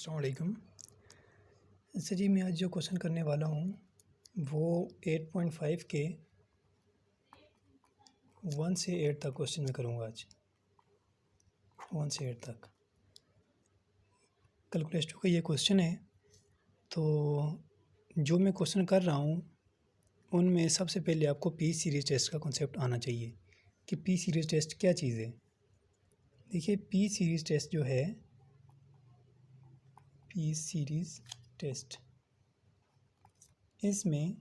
अस्सलाम वालेकुम। अच्छा जी, मैं आज जो क्वेश्चन करने वाला हूँ वो 8.5 के 1 से 8 तक क्वेश्चन मैं करूँगा आज। 1 से 8 तक कैलकुलस 2 का ये क्वेश्चन है। तो जो मैं क्वेश्चन कर रहा हूँ उनमें सबसे पहले आपको पी सीरीज़ टेस्ट का कॉन्सेप्ट आना चाहिए कि पी सीरीज़ टेस्ट क्या चीज़ है। देखिए, पी सीरीज़ टेस्ट जो है, पी सीरीज़ टेस्ट, इसमें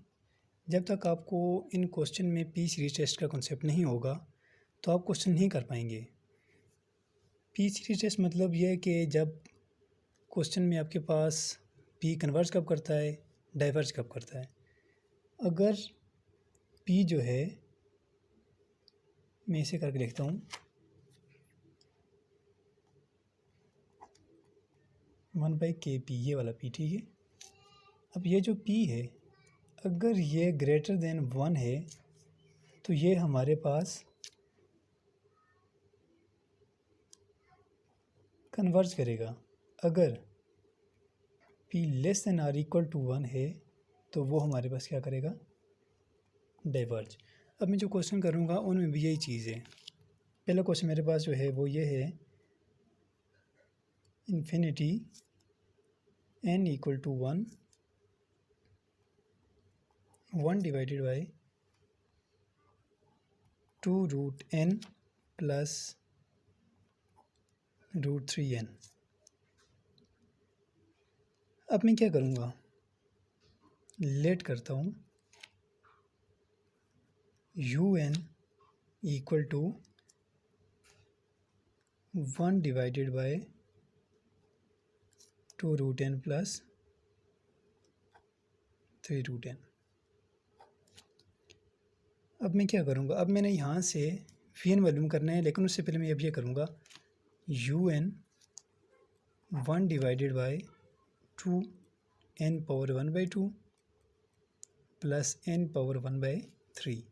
जब तक आपको इन क्वेश्चन में पी सीरीज़ टेस्ट का कॉन्सेप्ट नहीं होगा तो आप क्वेश्चन नहीं कर पाएंगे। पी सीरीज़ टेस्ट मतलब यह है कि जब क्वेश्चन में आपके पास पी कन्वर्ज कब करता है, डाइवर्ज कब करता है। अगर पी जो है, मैं इसे करके लिखता हूँ, 1/kp, ये वाला पी, ठीक है। अब ये जो पी है, अगर ये ग्रेटर देन 1 है तो ये हमारे पास कन्वर्ज करेगा। अगर p less than or equal to 1 है तो वो हमारे पास क्या करेगा, डाइवर्ज। अब मैं जो क्वेश्चन करूँगा उनमें भी यही चीज़ है। पहला क्वेश्चन मेरे पास जो है वो ये है, infinity n equal to 1 divided by 2√n plus √3n। अब मैं क्या करूँगा, लेट करता हूँ un equal to 1 divided by 2√n plus 3√n। अब मैं क्या करूँगा, अब मैंने यहाँ से vn मालूम करना है, लेकिन उससे पहले मैं अब ये करूँगा un 1 divided by 2n power 1/2 plus n power 1/3।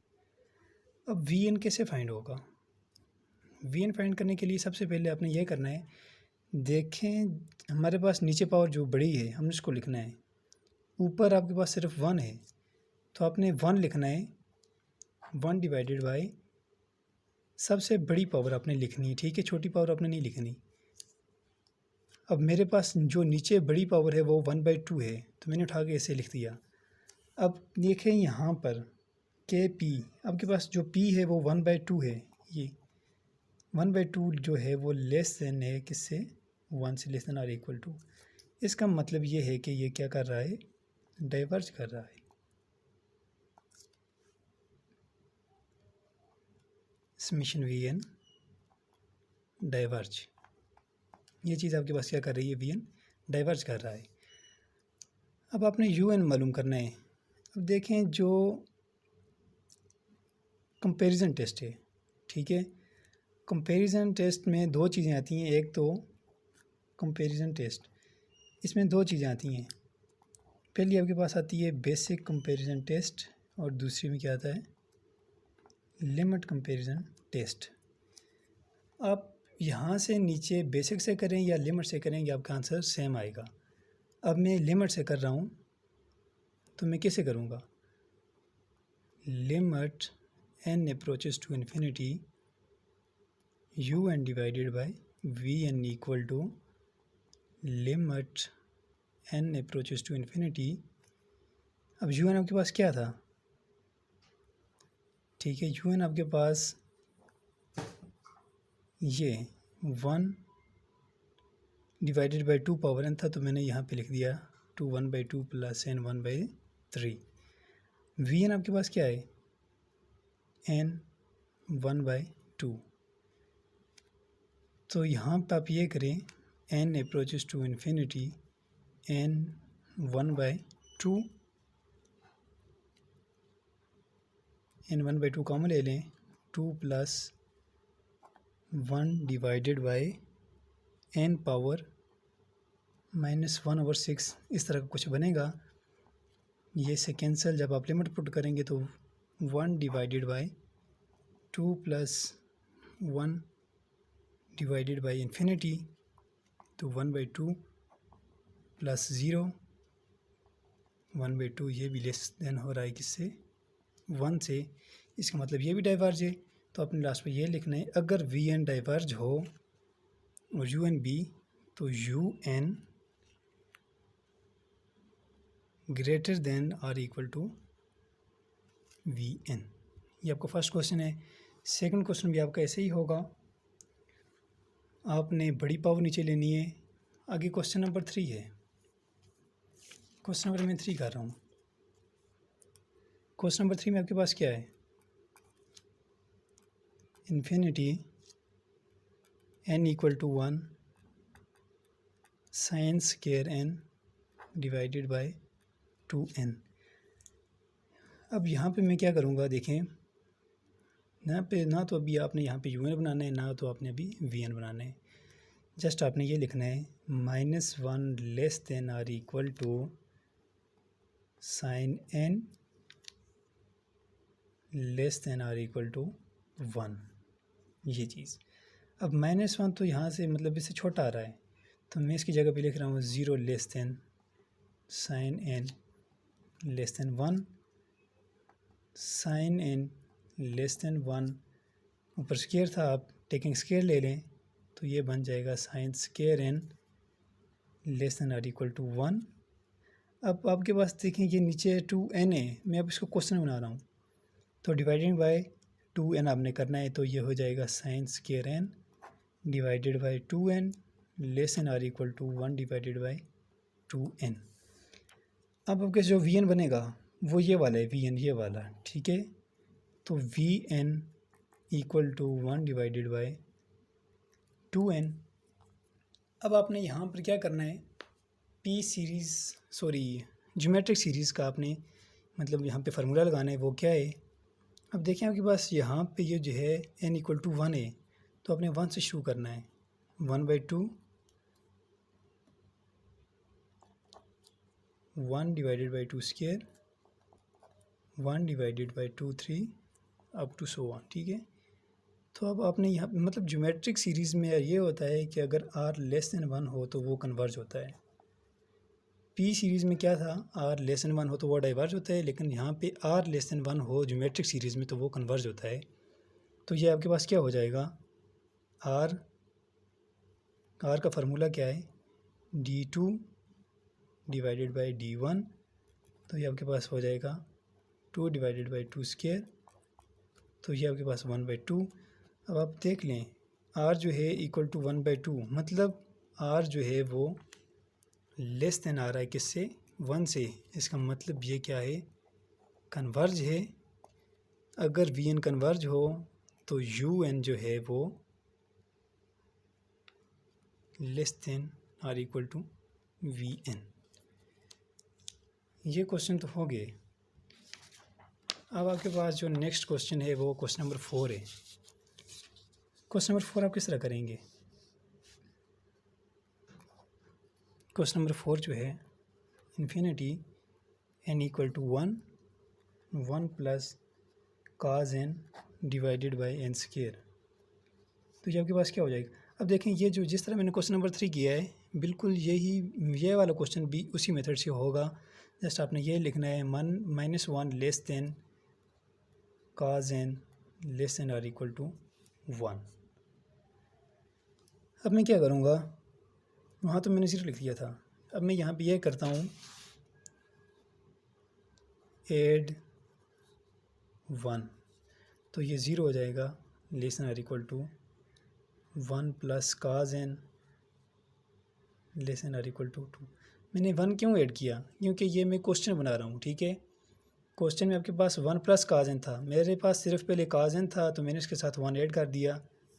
अब vn कैसे फाइंड होगा। vn फाइंड करने के लिए सबसे पहले आपने यह करना है, देखें हमारे पास नीचे पावर जो बड़ी है हमने उसको लिखना है, ऊपर आपके पास सिर्फ 1 है तो आपने 1 लिखना है। 1 डिवाइडेड बाई सबसे बड़ी पावर आपने लिखनी है, ठीक है, छोटी पावर आपने नहीं लिखनी। अब मेरे पास जो नीचे बड़ी पावर है वो 1/2 है तो मैंने उठा के ऐसे लिख दिया। अब देखें यहाँ पर के पी, आपके पास जो पी है वो 1/2 है। ये 1/2 जो है वो लेस देन है किससे, 1 से, less than or equal to. इसका मतलब ये है कि ये क्या कर रहा है, डाइवर्ज कर रहा है। समेशन वी एन डाइवर्ज, ये चीज़ आपके पास क्या कर रही है, वी एन डाइवर्ज कर रहा है। अब आपने यू एन मालूम करना है। अब देखें जो कंपैरिजन टेस्ट है, ठीक है, कंपैरिजन टेस्ट में दो चीज़ें आती हैं। एक तो कंपैरिजन टेस्ट, इसमें दो चीज़ें आती हैं। पहली आपके पास आती है बेसिक कंपैरिजन टेस्ट और दूसरी में क्या आता है, लिमिट कंपैरिजन टेस्ट। आप यहाँ से नीचे बेसिक से करें या लिमिट से करेंगे आपका आंसर सेम आएगा। अब मैं लिमिट से कर रहा हूँ तो मैं कैसे करूँगा, limit n approaches to infinity un divided by vn equal to limit n approaches to infinity. अब un आपके पास क्या था, ठीक है, un आपके पास ये 1 डिवाइडेड बाई 2 पावर n था तो मैंने यहाँ पे लिख दिया 2 1/2 प्लस n 1/3। vn आपके पास क्या है, n 1/2। तो यहाँ पे आप ये करें, n approaches to infinity n 1/2, n 1/2 common ले लें, 2 plus 1 divided by n power -1/6, इस तरह का कुछ बनेगा। ये से कैंसिल, जब आप लिमिट पुट करेंगे तो 1 divided by 2 plus 1 divided by infinity तो 1/2 प्लस 0 1/2, ये भी लेस देन हो रहा है किससे, 1 से, इसका मतलब ये भी डाइवर्ज है। तो अपने लास्ट पे ये लिखना है, अगर वी एन डाइवर्ज हो और यू एन बी, तो u n greater than or equal to v n. ये आपका फर्स्ट क्वेश्चन है। सेकंड क्वेश्चन भी आपका ऐसे ही होगा, आपने बड़ी पावर नीचे लेनी है। आगे क्वेश्चन नंबर 3 है, क्वेश्चन नंबर मैं 3 कर रहा हूँ। क्वेश्चन नंबर 3 में आपके पास क्या है, infinity n equal to 1 sine square n divided by 2n। अब यहाँ पे मैं क्या करूँगा, देखें यहाँ पे ना तो अभी आपने यहाँ पे un बनाना है, ना तो आपने अभी vn बनाना है। जस्ट आपने ये लिखना है -1 less than or equal to sine n less than or equal to 1, ये चीज़। अब -1 तो यहाँ से मतलब इससे छोटा आ रहा है, तो मैं इसकी जगह पे लिख रहा हूँ 0 less than sine n less than 1, sine n less than 1, ऊपर स्क्वायर था, आप टेकिंग स्क्वायर ले लें तो ये बन जाएगा sine square n less than or equal to 1। अब आपके पास देखें ये नीचे 2n है, मैं अब इसको क्वेश्चन बना रहा हूँ, तो डिवाइडिंग बाय 2n आपने करना है, तो ये हो जाएगा sine square n divided by 2n less than or equal to 1 divided by 2n। अब आपके जो वी एन बनेगा वो ये वाला है, वी एन ये वाला, ठीक है। तो v n equal to 1 divided by 2n। अब आपने यहाँ पर क्या करना है, पी सीरीज़ ज्योमेट्रिक सीरीज़ का आपने मतलब यहाँ पे फार्मूला लगाना है, वो क्या है। अब देखें आपके पास यहाँ पे ये जो है n इक्वल टू 1 है, तो आपने 1 से शुरू करना है, 1/2 1 divided by 2 square 1 divided by 2 3 up to so on, ठीक है। तो अब आपने यहाँ मतलब ज्योमेट्रिक सीरीज़ में ये होता है कि अगर r लेस देन 1 हो तो वो कन्वर्ज होता है। पी सीरीज़ में क्या था, r लेस देन 1 हो तो वो डाइवर्ज होता है, लेकिन यहाँ पे r लेस देन 1 हो ज्योमेट्रिक सीरीज़ में तो वो कन्वर्ज होता है। तो ये आपके पास क्या हो जाएगा, r का फार्मूला क्या है, d2 डिवाइडेड बाई d1, तो ये आपके पास हो जाएगा 2 डिवाइडेड बाई 2 स्क्वायर, तो ये आपके पास 1/2। अब आप देख लें r जो है इक्वल टू 1/2, मतलब r जो है वो लेस देन आ रहा है किससे, 1 से। इसका मतलब ये क्या है, कन्वर्ज है। अगर वी एन कन्वर्ज हो तो यू एन जो है वो less than or equal to v n. ये क्वेश्चन तो हो गए। अब आपके पास जो नेक्स्ट क्वेश्चन है वो क्वेश्चन नंबर 4 है। क्वेश्चन नंबर 4 आप किस तरह करेंगे, क्वेश्चन नंबर 4 जो है infinity n equal to 1 plus cos n divided by n square, तो ये आपके पास क्या हो जाएगा। अब देखें ये जो जिस तरह मैंने क्वेश्चन नंबर 3 किया है, बिल्कुल ये वाला क्वेश्चन भी उसी मेथड से होगा। जस्ट आपने ये लिखना है -1 less than cos n less than or equal to 1। अब मैं क्या करूँगा, वहाँ तो मैंने 0 लिख दिया था, अब मैं यहाँ पे ये करता हूँ ऐड 1, तो ये 0 हो जाएगा less than or equal to 1 plus cos n less than or equal to 2। मैंने 1 क्यों ऐड किया, क्योंकि ये मैं क्वेश्चन बना रहा हूँ, ठीक है। क्वेश्चन में आपके पास 1 प्लस काज n था, मेरे पास सिर्फ पहले काज n था, तो मैंने इसके साथ 1 ऐड कर दिया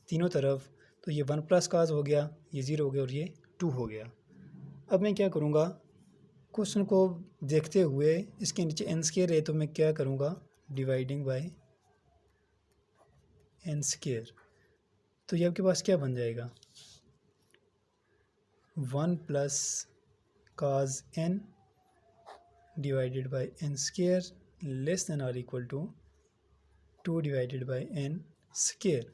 तीनों तरफ, तो ये 1 प्लस काज हो गया, ये 0 हो गया और ये 2 हो गया। अब मैं क्या करूँगा, क्वेश्चन को देखते हुए इसके नीचे n स्क्वायर है, तो मैं क्या करूँगा, डिवाइडिंग बाय n स्क्वायर, तो ये आपके पास क्या बन जाएगा, 1 plus cos n divided by n square less than or equal to 2 divided by n square.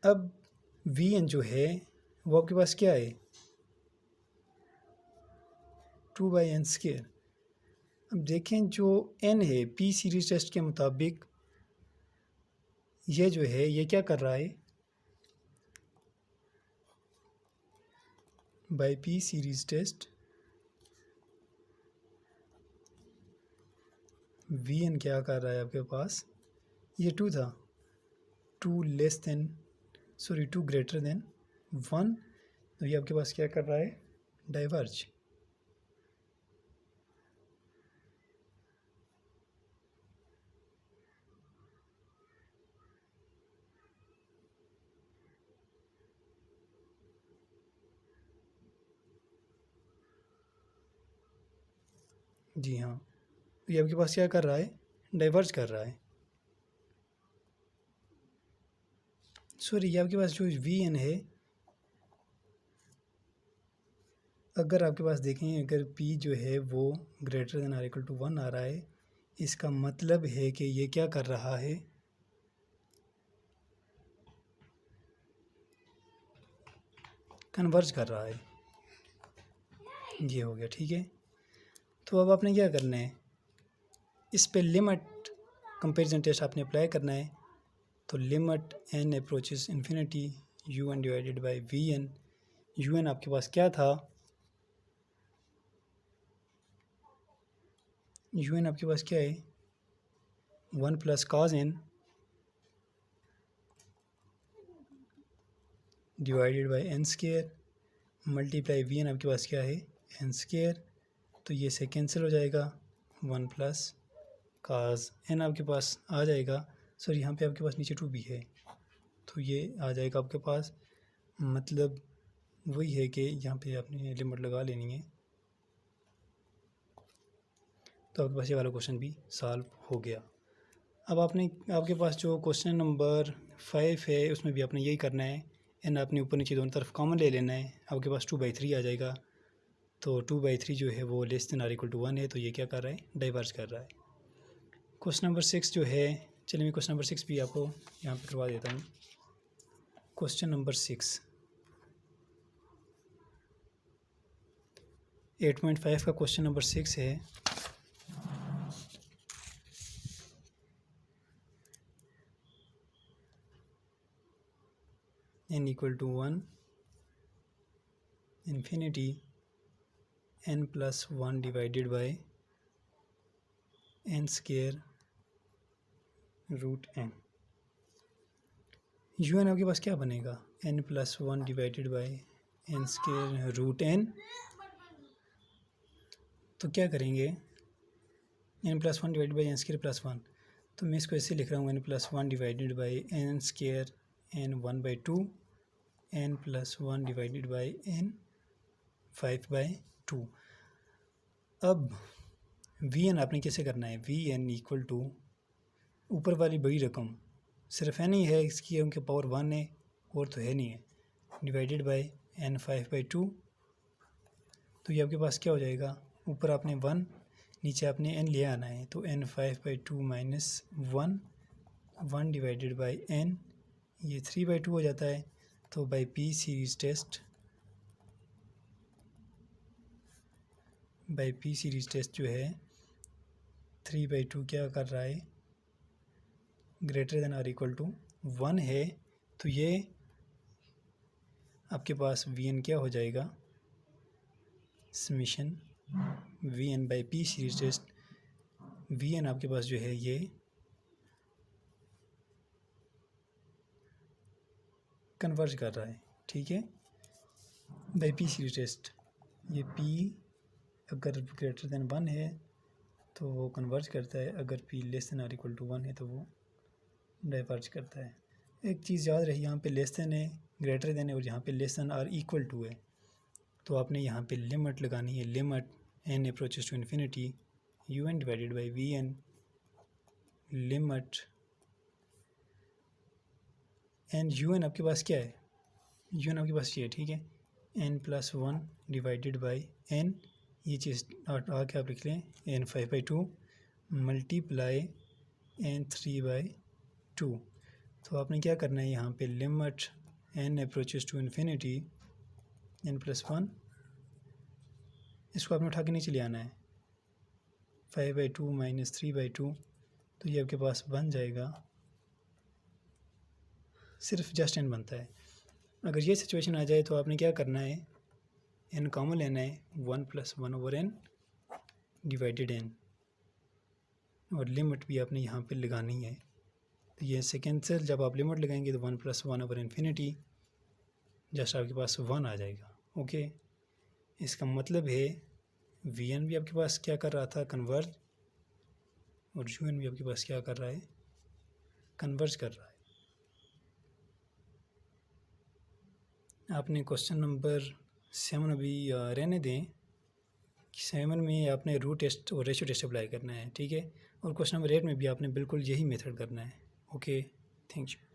अब वी एन जो है वो आपके पास क्या है, 2/n²। अब देखें जो n है पी सीरीज़ टेस्ट के मुताबिक ये जो है ये क्या कर रहा है, by p series test v n क्या कर रहा है आपके पास, ये 2 था, 2 ग्रेटर देन 1, तो ये आपके पास क्या कर रहा है, डाइवर्ज। जी हाँ, तो ये आपके पास क्या कर रहा है, डाइवर्ज कर रहा है। सॉरी, ये आपके पास जो वी एन है, अगर आपके पास देखें अगर पी जो है वो greater than or equal to 1 आ रहा है, इसका मतलब है कि ये क्या कर रहा है, कन्वर्ज कर रहा है। ये हो गया, ठीक है। तो अब आपने क्या करना है, इस पे लिमिट कंपैरिजन टेस्ट आपने अप्लाई करना है। तो limit n approaches infinity u n divided by v n, u n आपके पास क्या था, यू एन आपके पास क्या है, 1 plus cos n divided by n square multiply v n आपके पास क्या है, एन स्केयर, तो ये से कैंसिल हो जाएगा, 1 प्लस काज एन आपके पास आ जाएगा। सॉरी, यहाँ पे आपके पास नीचे 2 भी है, तो ये आ जाएगा आपके पास, मतलब वही है कि यहाँ पे आपने लिमिट लगा लेनी है। तो आपके पास ये वाला क्वेश्चन भी सॉल्व हो गया। अब आपके पास जो क्वेश्चन नंबर 5 है उसमें भी आपने यही करना है, एन आपने ऊपर नीचे दोनों तरफ कॉमन ले लेना है, आपके पास 2/3 आ जाएगा। तो 2/3 जो है वो less than or equal to 1 है, तो ये क्या कर रहा है, डाइवर्ज कर रहा है। क्वेश्चन नंबर 6 जो है, चलिए मैं क्वेश्चन नंबर 6 भी आपको यहाँ पर करवा देता हूँ। क्वेश्चन नंबर 6 8.5 का क्वेश्चन नंबर 6 है। n equal to 1 infinity n plus 1 divided by n square root n। U n आपके पास क्या बनेगा, n plus 1 divided by n square root n। तो क्या करेंगे, n plus 1 divided by n square plus 1, तो मैं इसको ऐसे लिख रहा हूँ, n plus 1 divided by n square n 1/2 n plus 1 divided by n 5/2। अब वी एन आपने कैसे करना है, वी एन इक्वल टू ऊपर वाली बड़ी रकम सिर्फ n ही है, इसकी उनके पावर 1 है और तो है नहीं है, डिवाइडेड बाई n 5/2। तो ये आपके पास क्या हो जाएगा, ऊपर आपने 1 नीचे आपने n ले आना है, तो n 5/2 minus 1 divided by n, ये 3/2 हो जाता है। तो बाई पी सीरीज़ टेस्ट जो है 3/2 क्या कर रहा है, greater than or equal to 1 है, तो ये आपके पास वी एन क्या हो जाएगा, summation v n by p series test, v n आपके पास जो है ये कन्वर्ज कर रहा है, ठीक है, बाई पी सीरीज टेस्ट। ये पी अगर ग्रेटर देन 1 है तो वो कन्वर्ज करता है, अगर p less than or equal to 1 है तो वो डाइवर्ज करता है। एक चीज़ याद रही, यहाँ पे लेस देन है, ग्रेटर देन है, और यहाँ पे less than or equal to है, तो आपने यहाँ पे लिमिट लगानी है, limit n approaches to infinity u n divided by v n, limit n u n आपके पास क्या है, यू एन आपके पास ये है, ठीक है, n plus 1 divided by n, ये चीज़ आके आप लिख लें n 5/2 मल्टीप्लाई n 3/2। तो आपने क्या करना है, यहाँ पे limit n approaches to infinity n plus 1 इसको आपने उठा के नीचे ले आना है। 5/2 माइनस 3/2, तो ये आपके पास बन जाएगा, सिर्फ जस्ट n बनता है। अगर ये सिचुएशन आ जाए तो आपने क्या करना है, n कॉमन लेना है, 1 + 1/n डिवाइडेड n, और लिमिट भी आपने यहाँ पे लगानी है। तो ये सेकेंड से जब आप लिमिट लगाएंगे तो 1 + 1/∞, जस्ट आपके पास 1 आ जाएगा। ओके, इसका मतलब है Vn भी आपके पास क्या कर रहा था, कन्वर्ज, और Un भी आपके पास क्या कर रहा है, कन्वर्ज कर रहा है। आपने क्वेश्चन नंबर 7 अभी रहने दें, 7 में आपने रूट टेस्ट और रेशियो टेस्ट अप्लाई करना है, ठीक है। और क्वेश्चन नंबर 8 में भी आपने बिल्कुल यही मेथड करना है। Okay, thank you.